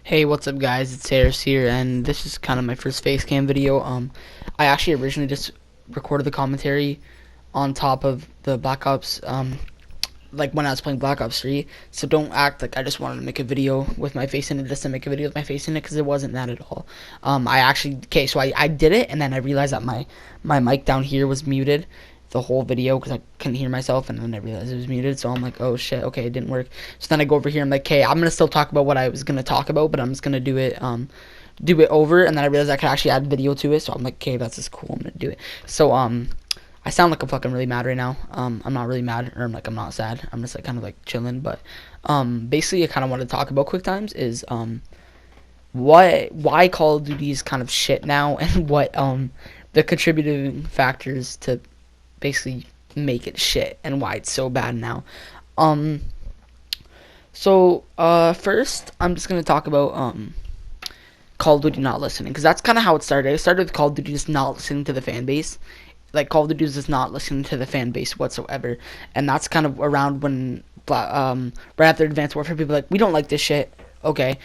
Hey, what's up guys, it's Harris here, and this is kind of my first Facecam video. I actually originally just recorded the commentary on top of the Black Ops, like when I was playing Black Ops 3, so don't act like I just wanted to make a video with my face in it just to make a video with my face in it, because it wasn't that at all. I did it, and then I realized that my mic down here was muted the whole video because I couldn't hear myself, and then I realized it was muted, so I'm like, oh shit, okay, it didn't work. So then I go over here, I'm like, okay, I'm gonna still talk about what I was gonna talk about, but I'm just gonna do it over, and then I realized I could actually add video to it, so I'm like, okay, that's just cool, I'm gonna do it. So I sound like I'm fucking really mad right now. I'm not really mad, or I'm not sad. I'm just like kind of like chilling, but basically I kind of want to talk about quick times is why Call of Duty is kind of shit now, and what the contributing factors to basically make it shit, and why it's so bad now. Um, First, I'm just gonna talk about Call of Duty not listening, because that's kind of how it started. It started with Call of Duty just not listening to the fan base. Like, Call of Duty is just not listening to the fan base whatsoever, and that's kind of around when right after Advanced Warfare, people were like, we don't like this shit. Okay,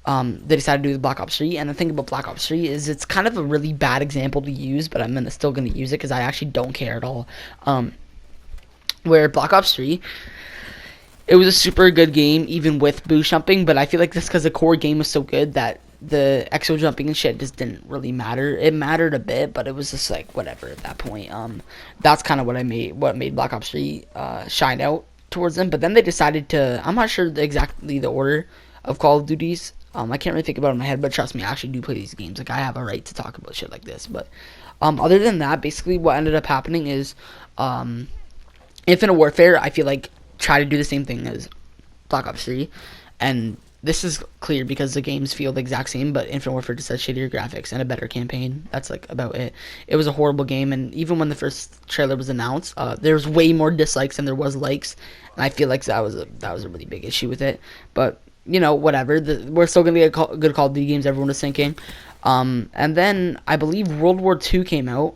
they decided to do the Black Ops 3, and the thing about Black Ops 3 is it's kind of a really bad example to use, but I'm still gonna use it because I actually don't care at all. Where Black Ops 3, it was a super good game even with boost jumping, but I feel like that's because the core game was so good that the exo jumping and shit just didn't really matter. It mattered a bit, but it was just like whatever at that point. That's kind of what made Black Ops 3 shine out towards them. But then they decided to, I'm not sure exactly the order of Call of Duties. I can't really think about it in my head, but trust me, I actually do play these games. Like, I have a right to talk about shit like this. But other than that, basically what ended up happening is Infinite Warfare, I feel like, try to do the same thing as Black Ops 3, and this is clear because the games feel the exact same, but Infinite Warfare just has shittier graphics and a better campaign. That's like about it. It was a horrible game, and even when the first trailer was announced, there was way more dislikes than there was likes, and I feel like that was a really big issue with it. But you know, whatever. We're still gonna get good Call of Duty games. Everyone is thinking. And then I believe World War II came out.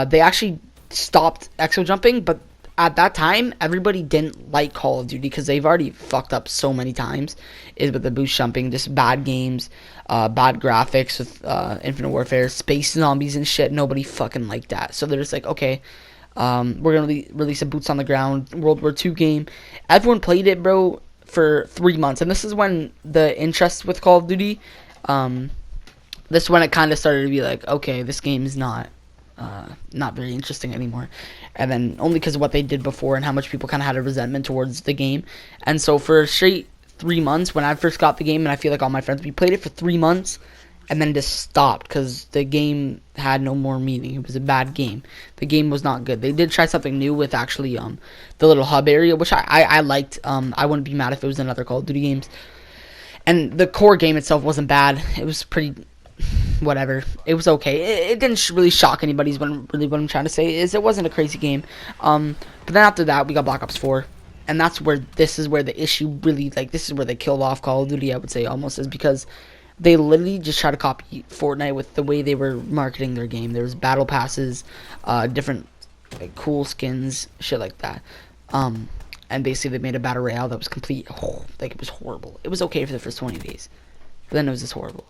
They actually stopped exo jumping, but at that time, everybody didn't like Call of Duty because they've already fucked up so many times. Is with the boost jumping, just bad games, bad graphics with Infinite Warfare, space zombies and shit. Nobody fucking liked that. So they're just like, okay, we're gonna release a boots on the ground World War II game. Everyone played it, bro, for 3 months, and this is when the interest with Call of Duty, this is when it kind of started to be like, okay, this game is not very interesting anymore, and then only because of what they did before and how much people kind of had a resentment towards the game. And so for a straight 3 months, when I first got the game, and I feel like all my friends, we played it for 3 months and then just stopped because the game had no more meaning. It was a bad game. The game was not good. They did try something new with actually the little hub area, which I liked. I wouldn't be mad if it was another Call of Duty games. And the core game itself wasn't bad. It was pretty whatever. It was okay. It didn't really shock anybody. Is what I'm trying to say is it wasn't a crazy game. But then after that, we got Black Ops 4, and that's where the issue really, like, this is where they killed off Call of Duty. I would say almost, is because they literally just tried to copy Fortnite with the way they were marketing their game. There was battle passes, different like cool skins, shit like that. And basically they made a battle royale that was like, it was horrible. It was okay for the first 20 days, but then it was just horrible.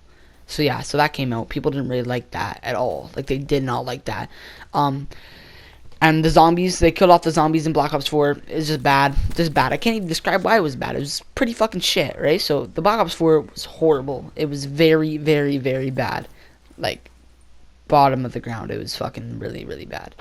So yeah, so that came out. People didn't really like that at all. Like, they did not like that. And the zombies, they killed off the zombies in Black Ops 4. It's just bad. Just bad. I can't even describe why it was bad. It was pretty fucking shit, right? So the Black Ops 4 was horrible. It was very, very, very bad. Like, bottom of the ground. It was fucking really, really bad.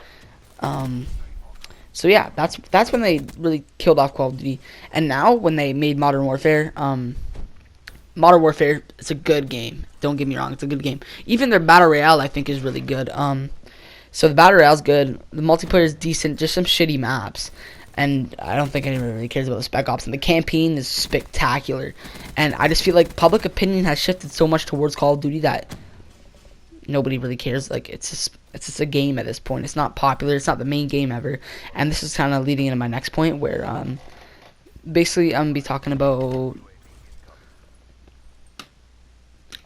So yeah, that's when they really killed off Call of Duty. And now when they made Modern Warfare, Modern Warfare, it's a good game. Don't get me wrong, it's a good game. Even their Battle Royale, I think, is really good. So the Battle Royale's good. The multiplayer is decent, just some shitty maps. And I don't think anyone really cares about the Spec Ops. And the campaign is spectacular. And I just feel like public opinion has shifted so much towards Call of Duty that nobody really cares. Like, it's just a game at this point. It's not popular. It's not the main game ever. And this is kind of leading into my next point, where basically I'm going to be talking about...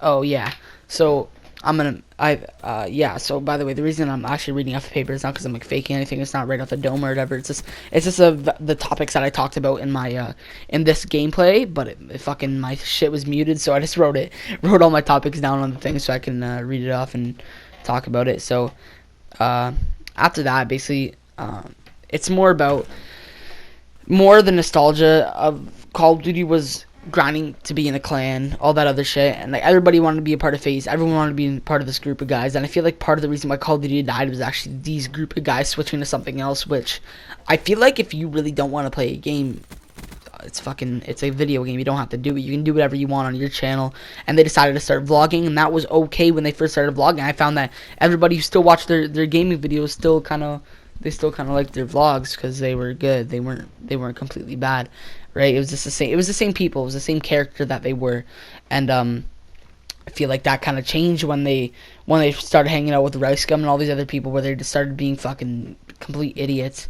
Oh, yeah. So, Yeah, so by the way, the reason I'm actually reading off the paper is not because I'm like faking anything. It's not right off the dome or whatever. It's just the topics that I talked about in my in this gameplay, but it fucking my shit was muted, so I just wrote all my topics down on the thing so I can read it off and talk about it. So uh, after that, basically, it's more the nostalgia of Call of Duty was grinding to be in a clan, all that other shit, and like everybody wanted to be a part of FaZe, everyone wanted to be part of this group of guys, and I feel like part of the reason why Call of Duty died was actually these group of guys switching to something else, which I feel like if you really don't want to play a game, it's a video game, you don't have to do it, you can do whatever you want on your channel, and they decided to start vlogging, and that was okay when they first started vlogging. I found that everybody who still watched their gaming videos still kind of liked their vlogs because they were good. They weren't completely bad, right? It was just the same. It was the same people. It was the same character that they were, and I feel like that kind of changed when they started hanging out with Ricegum and all these other people, where they just started being fucking complete idiots.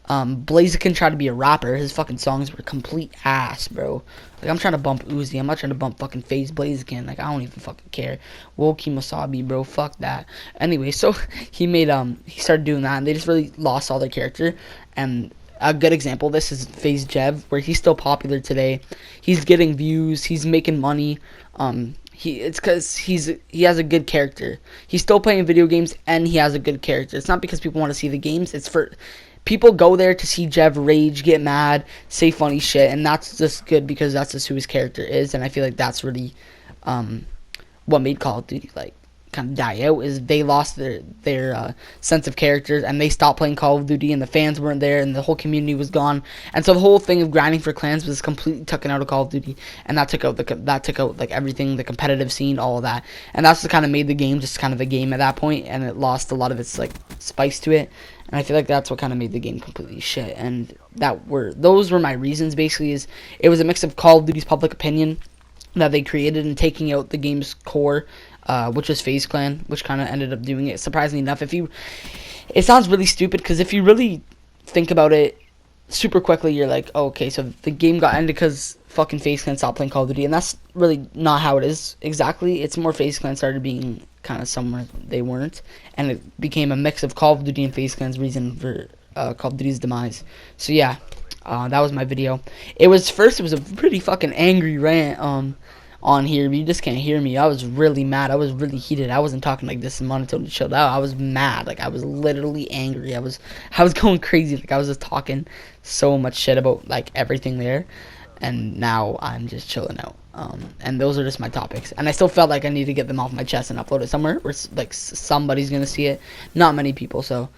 Blaziken tried to be a rapper. His fucking songs were complete ass, bro. Like, I'm trying to bump Uzi. I'm not trying to bump fucking FaZe Blaziken. Like, I don't even fucking care. Woki Masabi, bro. Fuck that. Anyway, so he started doing that, and they just really lost all their character. And a good example of this is FaZe Jev, where he's still popular today. He's getting views. He's making money. It's because he has a good character. He's still playing video games, and he has a good character. It's not because people want to see the games. It's for people go there to see Jev rage, get mad, say funny shit, and that's just good because that's just who his character is. And I feel like that's really what made Call of Duty like kind of die out, is they lost their sense of characters, and they stopped playing Call of Duty, and the fans weren't there, and the whole community was gone, and so the whole thing of grinding for clans was completely taken out of Call of Duty, and that took out like everything, the competitive scene, all of that, and that's what kind of made the game just kind of a game at that point, and it lost a lot of its like spice to it. And I feel like that's what kind of made the game completely shit. And those were my reasons. Basically, is it was a mix of Call of Duty's public opinion that they created and taking out the game's core, which was FaZe Clan, which kind of ended up doing it. Surprisingly enough, it sounds really stupid because if you really think about it super quickly, you're like, oh, okay, so the game got ended because fucking FaZe Clan stopped playing Call of Duty, and that's really not how it is exactly. It's more FaZe Clan started being kind of somewhere they weren't, and it became a mix of Call of Duty and FaZe Clan's reason for Call of Duty's demise. So yeah, that was my video. It was a pretty fucking angry rant on here, but you just can't hear me. I was really mad. I was really heated. I wasn't talking like this in monotone and chilled out. I was mad. Like, I was literally angry. I was going crazy. Like, I was just talking so much shit about like everything there, and now I'm just chilling out. And those are just my topics, and I still felt like I need to get them off my chest and upload it somewhere where like somebody's gonna see it. Not many people, so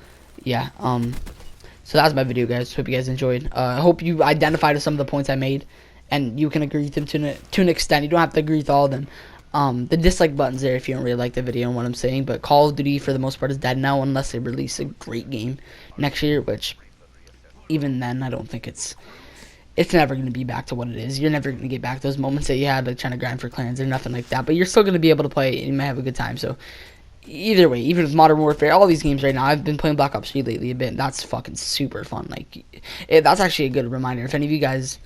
yeah. So that's my video, guys. Hope you guys enjoyed. I hope you identified with some of the points I made, and you can agree with them to an extent. You don't have to agree with all of them. The dislike button's there if you don't really like the video and what I'm saying, but Call of Duty for the most part is dead now unless they release a great game next year, which even then I don't think it's never going to be back to what it is. You're never going to get back those moments that you had like trying to grind for clans or nothing like that, but you're still going to be able to play it and you might have a good time. So either way, even with Modern Warfare, all these games right now, I've been playing Black Ops 3 lately a bit. That's fucking super fun. Like, that's actually a good reminder. If any of you guys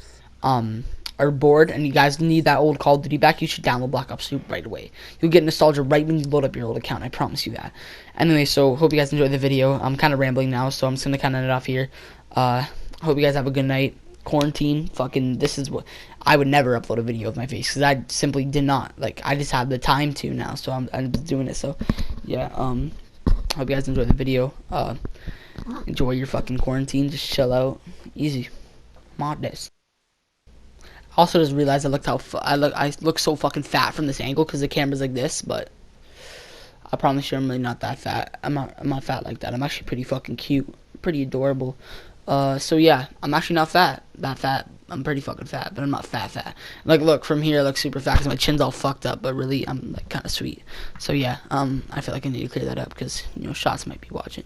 are bored and you guys need that old Call of Duty back, you should download Black Ops 2 right away. You'll get nostalgia right when you load up your old account. I promise you that. Anyway, so hope you guys enjoyed the video. I'm kind of rambling now, so I'm just going to kind of end it off here. Hope you guys have a good night. Quarantine, fucking, this is what I would never upload a video of my face because I simply did not, like, I just have the time to now, so I'm just doing it. So yeah, hope you guys enjoyed the video. Enjoy your fucking quarantine, just chill out, easy, modest. Also just realized I look so fucking fat from this angle because the camera's like this, but I promise you I'm really not that fat. I'm not fat like that. I'm actually pretty fucking cute, pretty adorable. So yeah, I'm actually not that fat. I'm pretty fucking fat, but I'm not fat. Like, look, from here I look super fat because my chin's all fucked up, but really I'm like kind of sweet. So yeah, I feel like I need to clear that up because, you know, shots might be watching.